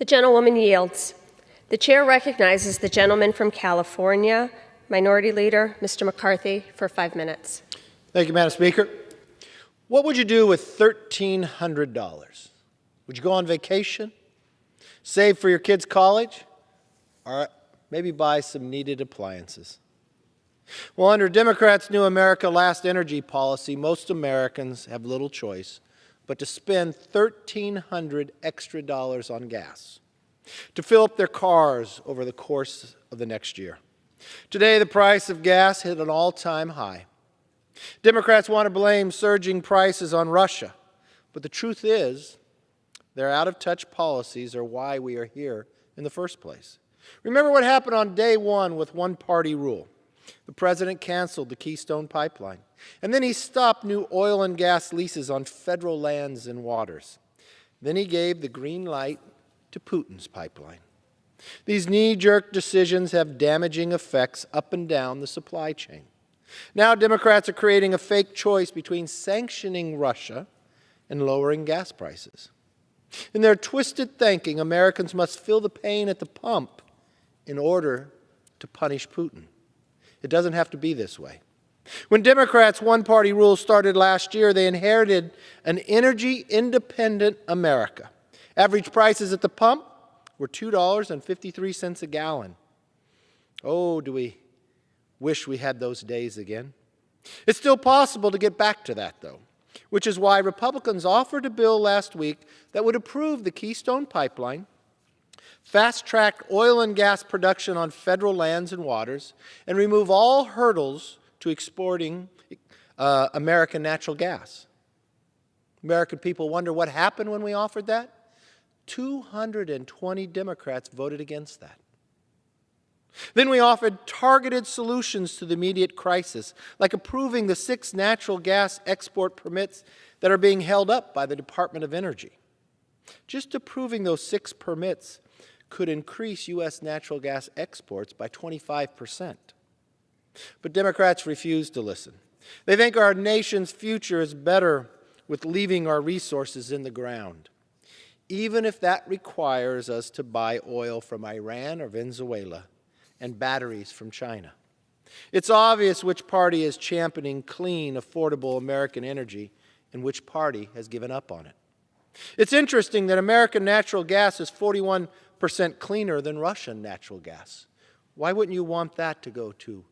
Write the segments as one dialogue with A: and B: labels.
A: The gentlewoman yields. The chair recognizes the gentleman from California, Minority Leader Mr. McCarthy, for 5 minutes.
B: Thank you, Madam Speaker. What would you do with $1,300? Would you go on vacation, save for your kids' college, or maybe buy some needed appliances? Well, under Democrats' New America Last energy policy, most Americans have little choice but to spend $1,300 extra on gas to fill up their cars over the course of the next year. Today, the price of gas hit an all-time high. Democrats want to blame surging prices on Russia, but the truth is their out-of-touch policies are why we are here in the first place. Remember what happened on day one with one-party rule. The president canceled the Keystone Pipeline, and then he stopped new oil and gas leases on federal lands and waters. Then he gave the green light to Putin's pipeline. These knee-jerk decisions have damaging effects up and down the supply chain. Now Democrats are creating a fake choice between sanctioning Russia and lowering gas prices. In their twisted thinking, Americans must feel the pain at the pump in order to punish Putin. It doesn't have to be this way. When Democrats' one-party rule started last year, they inherited an energy-independent America. Average prices at the pump were $2.53 a gallon. Oh, do we wish we had those days again? It's still possible to get back to that, though, which is why Republicans offered a bill last week that would approve the Keystone Pipeline, fast-track oil and gas production on federal lands and waters, and remove all hurdles to exporting American natural gas. American people wonder what happened when we offered that. 220 Democrats voted against that. Then we offered targeted solutions to the immediate crisis, like approving the 6 natural gas export permits that are being held up by the Department of Energy. Just approving those 6 permits could increase U.S. natural gas exports by 25%. But Democrats refuse to listen. They think our nation's future is better with leaving our resources in the ground, even if that requires us to buy oil from Iran or Venezuela and batteries from China. It's obvious which party is championing clean, affordable American energy and which party has given up on it. It's interesting that American natural gas is 41% cleaner than Russian natural gas. Why wouldn't you want that to go to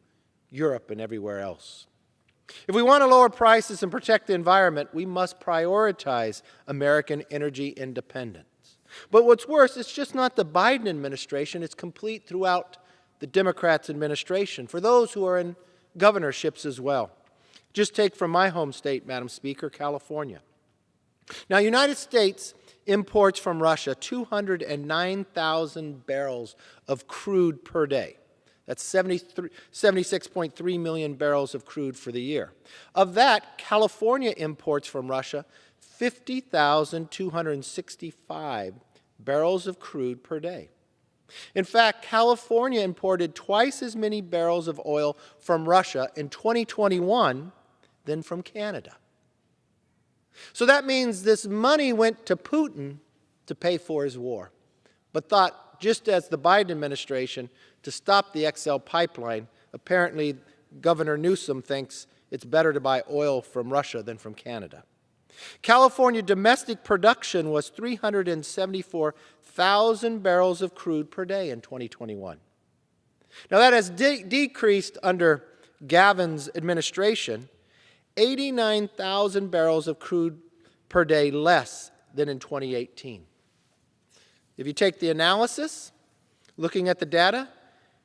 B: Europe and everywhere else? If we want to lower prices and protect the environment, we must prioritize American energy independence. But what's worse, it's just not the Biden administration, it's complete throughout the Democrats' administration, for those who are in governorships as well. Just take from my home state, Madam Speaker, California. Now, United States imports from Russia 209,000 barrels of crude per day. That's 76.3 million barrels of crude for the year. Of that, California imports from Russia 50,265 barrels of crude per day. In fact, California imported twice as many barrels of oil from Russia in 2021 than from Canada. So that means this money went to Putin to pay for his war, but thought, just as the Biden administration, to stop the XL pipeline. Apparently, Governor Newsom thinks it's better to buy oil from Russia than from Canada. California domestic production was 374,000 barrels of crude per day in 2021. Now, that has decreased under Gavin's administration, 89,000 barrels of crude per day less than in 2018. If you take the analysis, looking at the data,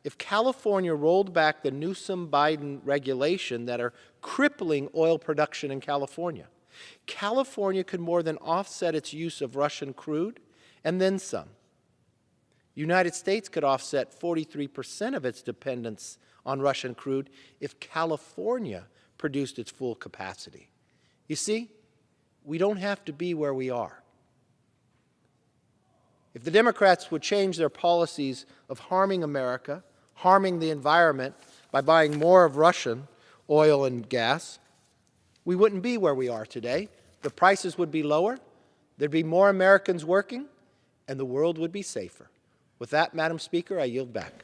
B: if California rolled back the Newsom-Biden regulation that are crippling oil production in California, California could more than offset its use of Russian crude and then some. United States could offset 43% of its dependence on Russian crude if California produced its full capacity. You see, we don't have to be where we are. If the Democrats would change their policies of harming America, harming the environment by buying more of Russian oil and gas, we wouldn't be where we are today. The prices would be lower, there'd be more Americans working, and the world would be safer. With that, Madam Speaker, I yield back.